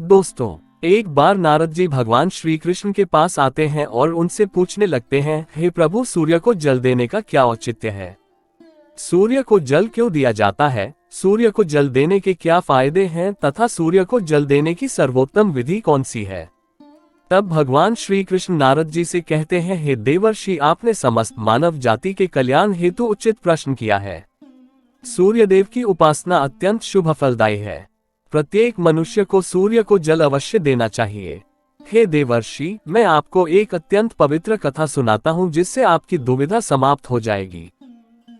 दोस्तों, एक बार नारद जी भगवान श्री कृष्ण के पास आते हैं और उनसे पूछने लगते हैं, हे प्रभु, सूर्य को जल देने का क्या औचित्य है? सूर्य को जल क्यों दिया जाता है? सूर्य को जल देने के क्या फायदे हैं तथा सूर्य को जल देने की सर्वोत्तम विधि कौन सी है? तब भगवान श्री कृष्ण नारद जी से कहते हैं, हे देवर्षि, आपने समस्त मानव जाति के कल्याण हेतु उचित प्रश्न किया है। सूर्यदेव की उपासना अत्यंत शुभ फलदायी है। प्रत्येक मनुष्य को सूर्य को जल अवश्य देना चाहिए। हे देवर्षि, मैं आपको एक अत्यंत पवित्र कथा सुनाता हूँ जिससे आपकी दुविधा समाप्त हो जाएगी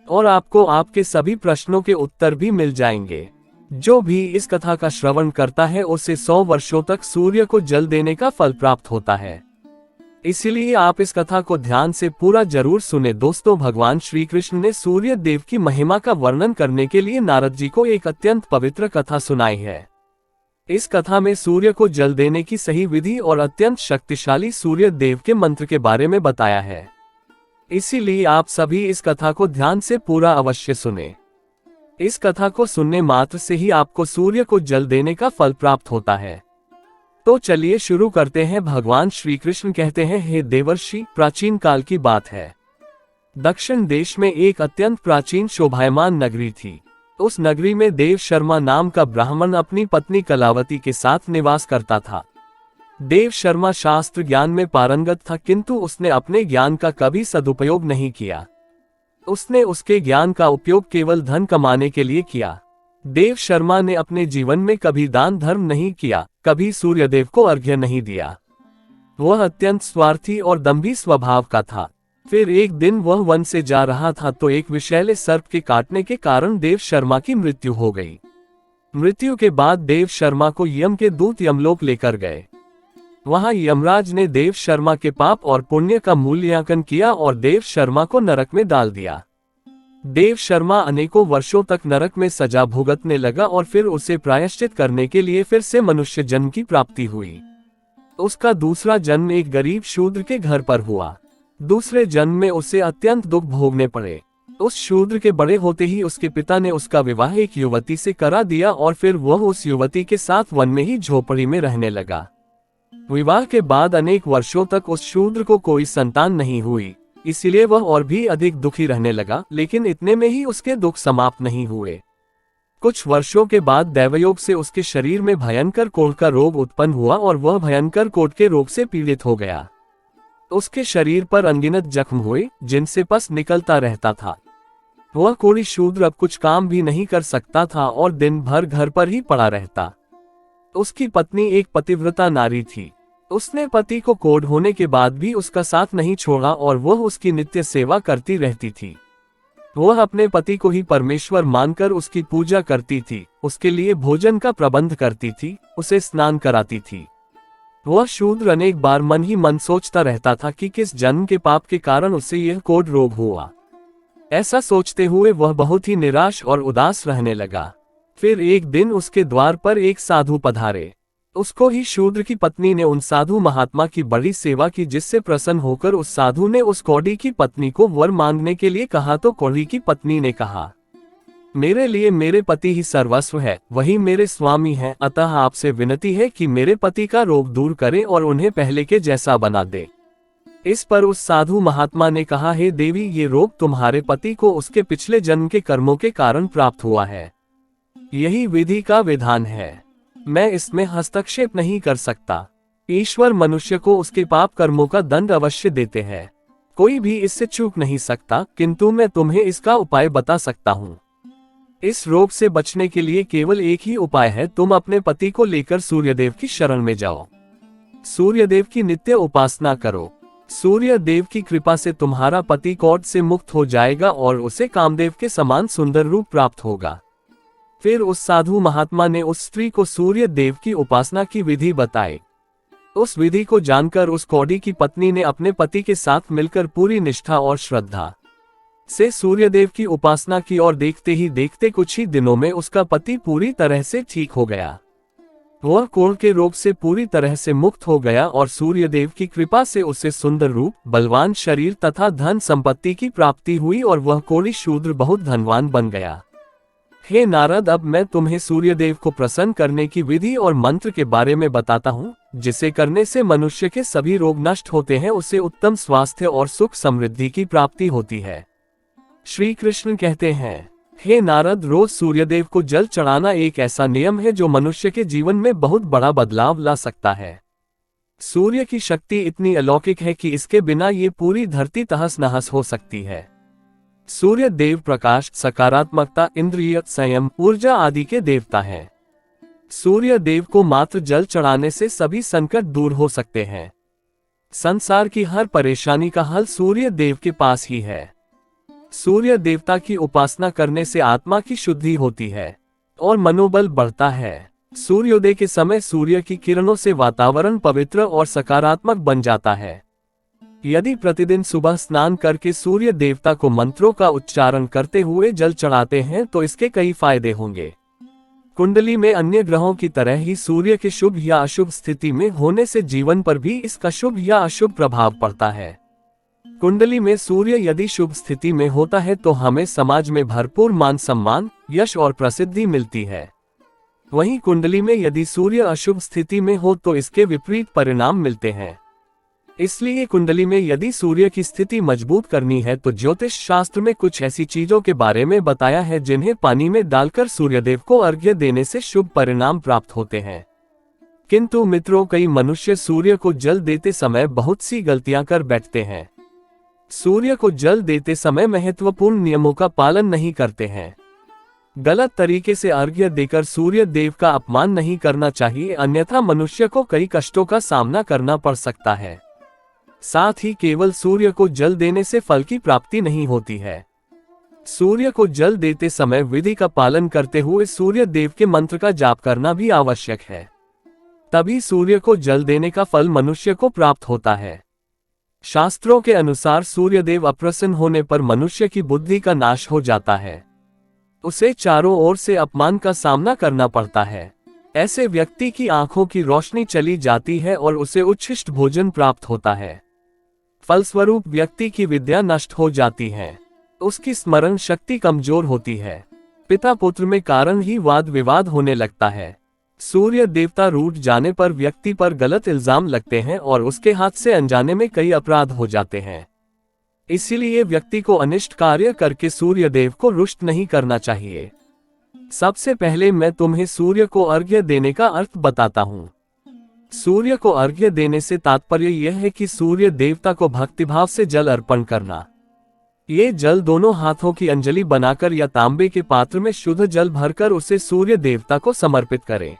और आपको आपके सभी प्रश्नों के उत्तर भी मिल जाएंगे। जो भी इस कथा का श्रवण करता है उसे 100 वर्षों तक सूर्य को जल देने का फल प्राप्त होता है। इसलिए आप इस कथा को ध्यान से पूरा जरूर सुने। दोस्तों, भगवान श्री कृष्ण ने सूर्य देव की महिमा का वर्णन करने के लिए नारद जी को एक अत्यंत पवित्र कथा सुनाई है। इस कथा में सूर्य को जल देने की सही विधि और अत्यंत शक्तिशाली सूर्य देव के मंत्र के बारे में बताया है। इसीलिए आप सभी इस कथा को ध्यान से पूरा अवश्य सुने। इस कथा को सुनने मात्र से ही आपको सूर्य को जल देने का फल प्राप्त होता है। तो चलिए शुरू करते हैं। भगवान श्री कृष्ण कहते हैं, हे देवर्षि, प्राचीन काल की बात है। दक्षिण देश में एक अत्यंत प्राचीन शोभायमान नगरी थी। उस नगरी में देव शर्मा नाम का ब्राह्मण अपनी पत्नी कलावती के साथ निवास करता था। देव शर्मा शास्त्र ज्ञान में पारंगत था, किंतु उसने अपने ज्ञान का कभी सदुपयोग नहीं किया। उसने उसके ज्ञान का उपयोग केवल धन कमाने के लिए किया। देव शर्मा ने अपने जीवन में कभी दान धर्म नहीं किया, कभी सूर्यदेव को अर्घ्य नहीं दिया। वह अत्यंत स्वार्थी और दंभी स्वभाव का था। फिर एक दिन वह वन से जा रहा था तो एक विषैले सर्प के काटने के कारण देव शर्मा की मृत्यु हो गई। मृत्यु के बाद देव शर्मा को यम के दूत यमलोक लेकर गए। वहां यमराज ने देव शर्मा के पाप और पुण्य का मूल्यांकन किया और देव शर्मा को नरक में डाल दिया। देव शर्मा अनेकों वर्षों तक नरक में सजा भुगतने लगा और फिर उसे प्रायश्चित करने के लिए फिर से मनुष्य जन्म की प्राप्ति हुई। उसका दूसरा जन्म एक गरीब शूद्र के घर पर हुआ। दूसरे जन्म में उसे अत्यंत दुख भोगने पड़े। उस शूद्र के बड़े होते ही उसके पिता ने उसका विवाह एक युवती से करा दिया और फिर वह उस युवती के साथ वन में ही झोपड़ी में रहने लगा। विवाह के बाद अनेक वर्षों तक उस शूद्र को कोई संतान नहीं हुई, इसलिए वह और भी अधिक दुखी रहने लगा। लेकिन इतने में ही उसके दुख समाप्त नहीं हुए। कुछ वर्षों के बाद दैवयोग से उसके शरीर में भयंकर कोढ़ का रोग उत्पन्न हुआ और वह भयंकर कोढ़ के रोग से पीड़ित हो गया। उसके शरीर पर अनगिनत जख्म हुए जिनसे पस निकलता रहता था। वह कोढ़ी शूद्र अब कुछ काम भी नहीं कर सकता था और दिन भर घर पर ही पड़ा रहता। उसकी पत्नी एक पतिव्रता नारी थी। उसने पति को कोढ़ होने के बाद भी उसका साथ नहीं छोड़ा और वह उसकी नित्य सेवा करती रहती थी। वह अपने पति को ही परमेश्वर मानकर उसकी पूजा करती थी, उसके लिए भोजन का प्रबंध करती थी, उसे स्नान कराती थी। वह शूद्र अनेक बार मन ही मन सोचता रहता था कि किस जन्म के पाप के कारण उसे यह कोढ़ रोग हुआ। ऐसा सोचते हुए वह बहुत ही निराश और उदास रहने लगा। फिर एक दिन उसके द्वार पर एक साधु पधारे। उसको ही शूद्र की पत्नी ने उन साधु महात्मा की बड़ी सेवा की, जिससे प्रसन्न होकर उस साधु ने उस कौड़ी की पत्नी को वर मांगने के लिए कहा तो कौड़ी की पत्नी ने कहा, मेरे लिए मेरे पति ही सर्वस्व है, वही मेरे स्वामी हैं, अतः आपसे विनती है कि मेरे पति का रोग दूर करें और उन्हें पहले के जैसा बना दे। इस पर उस साधु महात्मा ने कहा, हे देवी, ये रोग तुम्हारे पति को उसके पिछले जन्म के कर्मों के कारण प्राप्त हुआ है। यही विधि का विधान है, मैं इसमें हस्तक्षेप नहीं कर सकता। ईश्वर मनुष्य को उसके पाप कर्मों का दंड अवश्य देते हैं, कोई भी इससे चूक नहीं सकता, किंतु मैं तुम्हें इसका उपाय बता सकता हूँ। इस रोग से बचने के लिए केवल एक ही उपाय है, तुम अपने पति को लेकर सूर्यदेव की शरण में जाओ। सूर्यदेव की नित्य उपासना करो। सूर्यदेव की कृपा से तुम्हारा पति कोढ़ से मुक्त हो जाएगा और उसे कामदेव के समान सुंदर रूप प्राप्त होगा। फिर उस साधु महात्मा ने उस स्त्री को सूर्य देव की उपासना की विधि बताई। उस विधि को जानकर उस कौड़ी की पत्नी ने अपने पति के साथ मिलकर पूरी निष्ठा और श्रद्धा से सूर्यदेव की उपासना की और देखते ही देखते कुछ ही दिनों में उसका पति पूरी तरह से ठीक हो गया। वह कोढ़ के रोग से पूरी तरह से मुक्त हो गया और सूर्यदेव की कृपा से उसे सुंदर रूप, बलवान शरीर तथा धन संपत्ति की प्राप्ति हुई और वह कोढ़ी शूद्र बहुत धनवान बन गया। हे नारद, अब मैं तुम्हें सूर्यदेव को प्रसन्न करने की विधि और मंत्र के बारे में बताता हूँ, जिसे करने से मनुष्य के सभी रोग नष्ट होते हैं, उसे उत्तम स्वास्थ्य और सुख समृद्धि की प्राप्ति होती है। श्री कृष्ण कहते हैं, हे नारद, रोज सूर्यदेव को जल चढ़ाना एक ऐसा नियम है जो मनुष्य के जीवन में बहुत बड़ा बदलाव ला सकता है। सूर्य की शक्ति इतनी अलौकिक है कि इसके बिना ये पूरी धरती तहस नहस हो सकती है। सूर्य देव प्रकाश, सकारात्मकता, इंद्रिय संयम, ऊर्जा आदि के देवता हैं। सूर्य देव को मात्र जल चढ़ाने से सभी संकट दूर हो सकते हैं। संसार की हर परेशानी का हल सूर्य देव के पास ही है। सूर्य देवता की उपासना करने से आत्मा की शुद्धि होती है और मनोबल बढ़ता है। सूर्योदय के समय सूर्य की किरणों से वातावरण पवित्र और सकारात्मक बन जाता है। यदि प्रतिदिन सुबह स्नान करके सूर्य देवता को मंत्रों का उच्चारण करते हुए जल चढ़ाते हैं तो इसके कई फायदे होंगे। कुंडली में अन्य ग्रहों की तरह ही सूर्य के शुभ या अशुभ स्थिति में होने से जीवन पर भी इसका शुभ या अशुभ प्रभाव पड़ता है। कुंडली में सूर्य यदि शुभ स्थिति में होता है तो हमें समाज में भरपूर मान सम्मान, यश और प्रसिद्धि मिलती है। वहीं कुंडली में यदि सूर्य अशुभ स्थिति में हो तो इसके विपरीत परिणाम मिलते हैं। इसलिए कुंडली में यदि सूर्य की स्थिति मजबूत करनी है तो ज्योतिष शास्त्र में कुछ ऐसी चीजों के बारे में बताया है जिन्हें पानी में डालकर सूर्यदेव को अर्घ्य देने से शुभ परिणाम प्राप्त होते हैं। किंतु मित्रों, कई मनुष्य सूर्य को जल देते समय बहुत सी गलतियां कर बैठते हैं। सूर्य को जल देते समय महत्वपूर्ण नियमों का पालन नहीं करते हैं। गलत तरीके से अर्घ्य देकर सूर्य देव का अपमान नहीं करना चाहिए, अन्यथा मनुष्य को कई कष्टों का सामना करना पड़ सकता है। साथ ही केवल सूर्य को जल देने से फल की प्राप्ति नहीं होती है। सूर्य को जल देते समय विधि का पालन करते हुए सूर्य देव के मंत्र का जाप करना भी आवश्यक है। तभी सूर्य को जल देने का फल मनुष्य को प्राप्त होता है। शास्त्रों के अनुसार सूर्यदेव अप्रसन्न होने पर मनुष्य की बुद्धि का नाश हो जाता है। उसे चारों ओर से अपमान का सामना करना पड़ता है। ऐसे व्यक्ति की आंखों की रोशनी चली जाती है और उसे उच्छिष्ट भोजन प्राप्त होता है। फलस्वरूप व्यक्ति की विद्या नष्ट हो जाती है। उसकी स्मरण शक्ति कमजोर होती है। पिता पुत्र में कारण ही वाद विवाद होने लगता है। सूर्य देवता रूठ जाने पर व्यक्ति पर गलत इल्जाम लगते हैं और उसके हाथ से अनजाने में कई अपराध हो जाते हैं। इसीलिए व्यक्ति को अनिष्ट कार्य करके सूर्य देव को रुष्ट नहीं करना चाहिए। सबसे पहले मैं तुम्हें सूर्य को अर्घ्य देने का अर्थ बताता हूँ। सूर्य को अर्घ्य देने से तात्पर्य यह है कि सूर्य देवता को भक्तिभाव से जल अर्पण करना। ये जल दोनों हाथों की अंजलि बनाकर या तांबे के पात्र में शुद्ध जल भरकर उसे सूर्य देवता को समर्पित करें।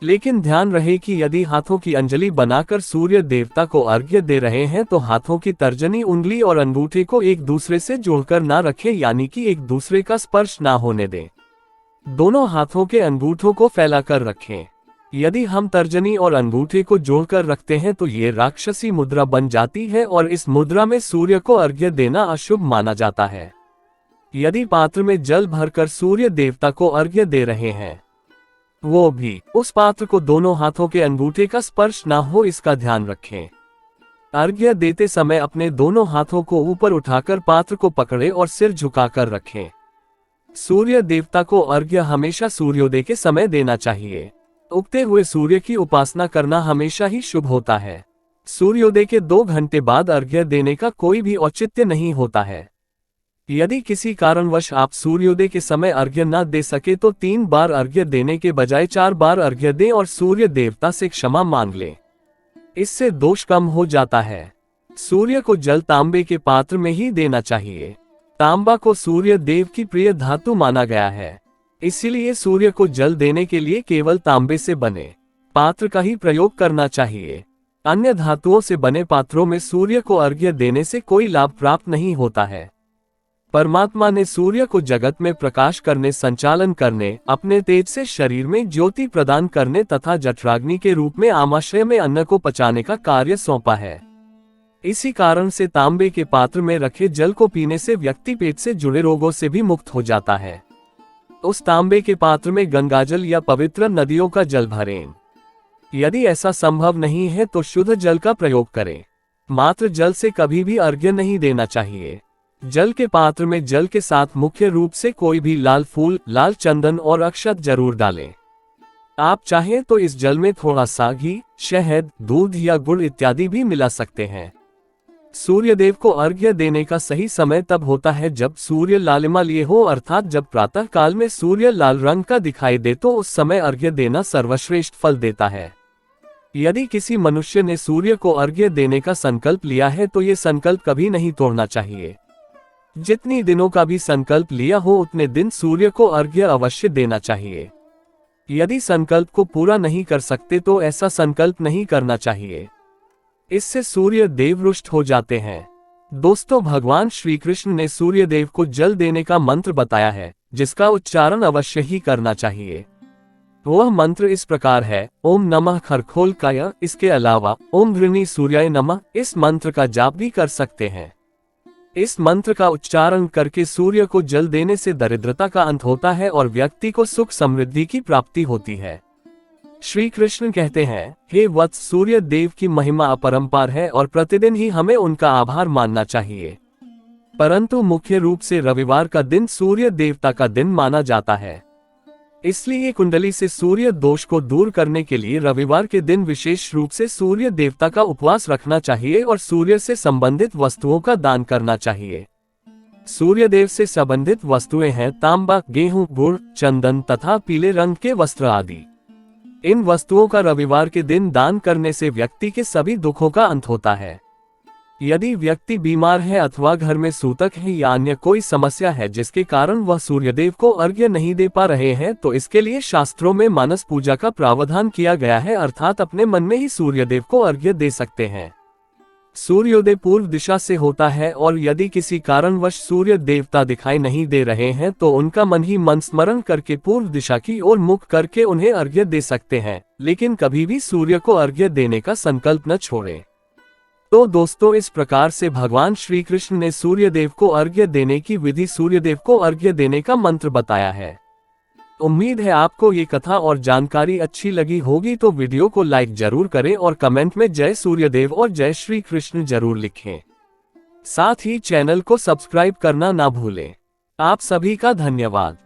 लेकिन ध्यान रहे कि यदि हाथों की अंजलि बनाकर सूर्य देवता को अर्घ्य दे रहे हैं तो हाथों की तर्जनी, उंगली और अंगूठे को एक दूसरे से जोड़कर ना रखें, यानी कि एक दूसरे का स्पर्श ना होने दें। दोनों हाथों के अंगूठों को फैलाकर रखें। यदि हम तर्जनी और अंगूठे को जोड़कर रखते हैं तो ये राक्षसी मुद्रा बन जाती है और इस मुद्रा में सूर्य को अर्घ्य देना अशुभ माना जाता है। यदि पात्र में जल भरकर सूर्य देवता को अर्घ्य दे रहे हैं, वो भी उस पात्र को दोनों हाथों के अंगूठे का स्पर्श ना हो, इसका ध्यान रखें। अर्घ्य देते समय अपने दोनों हाथों को ऊपर उठाकर पात्र को पकड़े और सिर झुकाकर रखें। सूर्य देवता को अर्घ्य हमेशा सूर्योदय के समय देना चाहिए। उगते हुए सूर्य की उपासना करना हमेशा ही शुभ होता है। सूर्योदय के 2 घंटे बाद अर्घ्य देने का कोई भी औचित्य नहीं होता है। यदि किसी कारणवश आप सूर्योदय के समय अर्घ्य न दे सके तो 3 बार अर्घ्य देने के बजाय 4 बार अर्घ्य दें और सूर्य देवता से क्षमा मांग लें। इससे दोष कम हो जाता है। सूर्य को जल तांबे के पात्र में ही देना चाहिए। तांबा को सूर्य देव की प्रिय धातु माना गया है, इसीलिए सूर्य को जल देने के लिए केवल तांबे से बने पात्र का ही प्रयोग करना चाहिए। अन्य धातुओं से बने पात्रों में सूर्य को अर्घ्य देने से कोई लाभ प्राप्त नहीं होता है। परमात्मा ने सूर्य को जगत में प्रकाश करने, संचालन करने, अपने तेज से शरीर में ज्योति प्रदान करने तथा जठराग्नि के रूप में आमाशय में अन्न को पचाने का कार्य सौंपा है। इसी कारण से तांबे के पात्र में रखे जल को पीने से व्यक्ति पेट से जुड़े रोगों से भी मुक्त हो जाता है। उस तांबे के पात्र में गंगाजल या पवित्र नदियों का जल भरें। यदि ऐसा संभव नहीं है तो शुद्ध जल का प्रयोग करें। मात्र जल से कभी भी अर्घ्य नहीं देना चाहिए। जल के पात्र में जल के साथ मुख्य रूप से कोई भी लाल फूल, लाल चंदन और अक्षत जरूर डालें। आप चाहें तो इस जल में थोड़ा सा घी, शहद, दूध या गुड़ इत्यादि भी मिला सकते हैं। सूर्यदेव को अर्घ्य देने का सही समय तब होता है जब सूर्य लालिमा लिए हो, अर्थात जब प्रातः काल में सूर्य लाल रंग का दिखाई दे तो उस समय अर्घ्य देना सर्वश्रेष्ठ फल देता है। यदि किसी मनुष्य ने सूर्य को अर्घ्य देने का संकल्प लिया है तो ये संकल्प कभी नहीं तोड़ना चाहिए। जितनी दिनों का भी संकल्प लिया हो उतने दिन सूर्य को अर्घ्य अवश्य देना चाहिए। यदि संकल्प को पूरा नहीं कर सकते तो ऐसा संकल्प नहीं करना चाहिए, इससे सूर्य देव रुष्ट हो जाते हैं। दोस्तों, भगवान श्री कृष्ण ने सूर्य देव को जल देने का मंत्र बताया है, जिसका उच्चारण अवश्य ही करना चाहिए। वह मंत्र इस प्रकार है, ओम नमः खरखोलकाय। इसके अलावा ओम ऋणी सूर्याय नमः इस मंत्र का जाप भी कर सकते हैं। इस मंत्र का उच्चारण करके सूर्य को जल देने से दरिद्रता का अंत होता है और व्यक्ति को सुख समृद्धि की प्राप्ति होती है। श्री कृष्ण कहते हैं, हे वत्स, सूर्य देव की महिमा अपरंपार है और प्रतिदिन ही हमें उनका आभार मानना चाहिए। परंतु मुख्य रूप से रविवार का दिन सूर्य देवता का दिन माना जाता है। इसलिए कुंडली से सूर्य दोष को दूर करने के लिए रविवार के दिन विशेष रूप से सूर्य देवता का उपवास रखना चाहिए और सूर्य से संबंधित वस्तुओं का दान करना चाहिए। सूर्य देव से संबंधित वस्तुएं हैं तांबा, गेहूं, गुड़, चंदन तथा पीले रंग के वस्त्र आदि। इन वस्तुओं का रविवार के दिन दान करने से व्यक्ति के सभी दुखों का अंत होता है। यदि व्यक्ति बीमार है अथवा घर में सूतक है या अन्य कोई समस्या है जिसके कारण वह सूर्यदेव को अर्घ्य नहीं दे पा रहे हैं तो इसके लिए शास्त्रों में मानस पूजा का प्रावधान किया गया है, अर्थात अपने मन में ही सूर्यदेव को अर्घ्य दे सकते हैं। सूर्योदय पूर्व दिशा से होता है और यदि किसी कारणवश सूर्य देवता दिखाई नहीं दे रहे हैं तो उनका मन ही मन स्मरण करके पूर्व दिशा की ओर मुख करके उन्हें अर्घ्य दे सकते हैं, लेकिन कभी भी सूर्य को अर्घ्य देने का संकल्प न छोड़ें। तो दोस्तों, इस प्रकार से भगवान श्री कृष्ण ने सूर्यदेव को अर्घ्य देने की विधि, सूर्यदेव को अर्घ्य देने का मंत्र बताया है। उम्मीद है आपको ये कथा और जानकारी अच्छी लगी होगी, तो वीडियो को लाइक जरूर करें और कमेंट में जय सूर्यदेव और जय श्री कृष्ण जरूर लिखें। साथ ही चैनल को सब्सक्राइब करना ना भूलें। आप सभी का धन्यवाद।